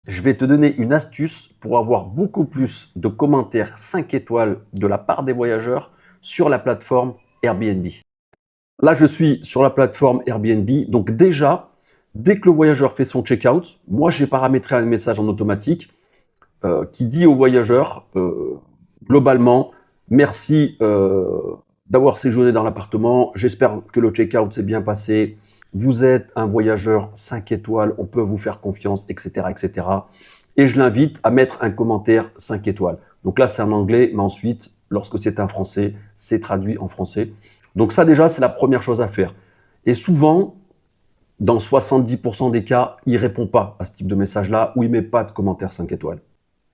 Je vais te donner une astuce pour avoir beaucoup plus de commentaires 5 étoiles de la part des voyageurs sur la plateforme Airbnb. Là, je suis sur la plateforme Airbnb. Donc déjà, dès que le voyageur fait son check-out, moi, j'ai paramétré un message en automatique qui dit au voyageur, globalement, merci d'avoir séjourné dans l'appartement. J'espère que le check-out s'est bien passé. Vous êtes un voyageur 5 étoiles, on peut vous faire confiance, etc., etc. Et je l'invite à mettre un commentaire 5 étoiles. Donc là, c'est en anglais, mais ensuite, lorsque c'est un français, c'est traduit en français. Donc ça, déjà, c'est la première chose à faire. Et souvent, dans 70% des cas, il ne répond pas à ce type de message-là ou il ne met pas de commentaire 5 étoiles.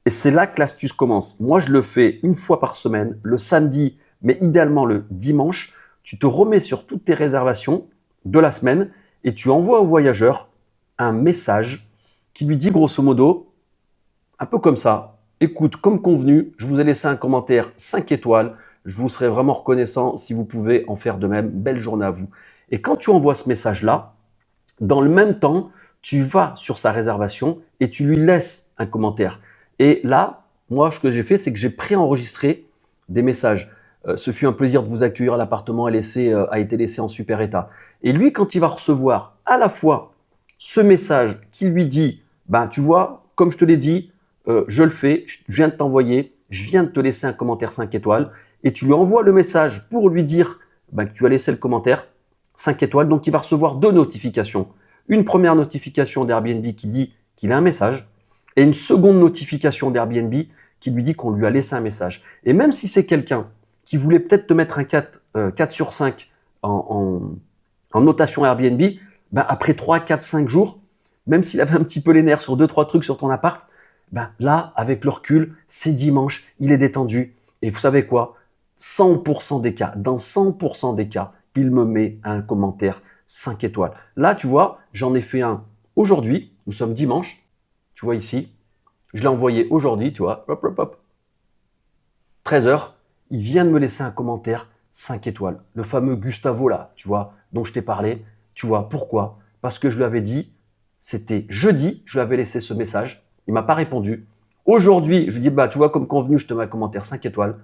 Et c'est là que l'astuce commence. Moi, je le fais une fois par semaine, le samedi, mais idéalement le dimanche. Tu te remets sur toutes tes réservations de la semaine et tu envoies au voyageur un message qui lui dit grosso modo, un peu comme ça, écoute, comme convenu, je vous ai laissé un commentaire 5 étoiles, je vous serai vraiment reconnaissant si vous pouvez en faire de même. Belle journée à vous. Et quand tu envoies ce message-là, dans le même temps, tu vas sur sa réservation et tu lui laisses un commentaire. Et là, moi, ce que j'ai fait, c'est que j'ai préenregistré des messages. Ce fut un plaisir de vous accueillir. L'appartement a été laissé en super état. Et lui, quand il va recevoir à la fois ce message qui lui dit, ben, tu vois, comme je te l'ai dit, je le fais, je viens de t'envoyer, je viens de te laisser un commentaire 5 étoiles, et tu lui envoies le message pour lui dire ben, que tu as laissé le commentaire 5 étoiles. Donc, il va recevoir deux notifications. Une première notification d'Airbnb qui dit qu'il a un message, et une seconde notification d'Airbnb qui lui dit qu'on lui a laissé un message. Et même si c'est quelqu'un qui voulait peut-être te mettre un 4 sur 5 en notation Airbnb, ben après 3, 4, 5 jours, même s'il avait un petit peu les nerfs sur 2-3 trucs sur ton appart, ben là, avec le recul, c'est dimanche, il est détendu. Et vous savez quoi? 100% des cas, dans 100% des cas, il me met un commentaire 5 étoiles. Là, tu vois, j'en ai fait un aujourd'hui, nous sommes dimanche, tu vois ici, je l'ai envoyé aujourd'hui, tu vois, hop, hop, hop, 13h, il vient de me laisser un commentaire 5 étoiles. Le fameux Gustavo là, tu vois, dont je t'ai parlé, tu vois, pourquoi? Parce que je lui avais dit, c'était jeudi, je lui avais laissé ce message, il ne m'a pas répondu. Aujourd'hui, je lui dis, bah, tu vois, comme convenu, je te mets un commentaire 5 étoiles.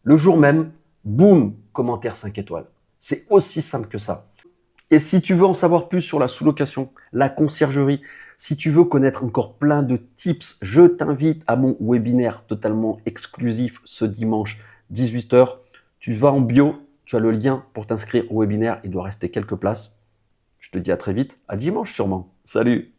Le jour même, boum, commentaire 5 étoiles. C'est aussi simple que ça. Et si tu veux en savoir plus sur la sous-location, la conciergerie, si tu veux connaître encore plein de tips, je t'invite à mon webinaire totalement exclusif ce dimanche 18h. Tu vas en bio, tu as le lien pour t'inscrire au webinaire, il doit rester quelques places. Je te dis à très vite, à dimanche sûrement. Salut!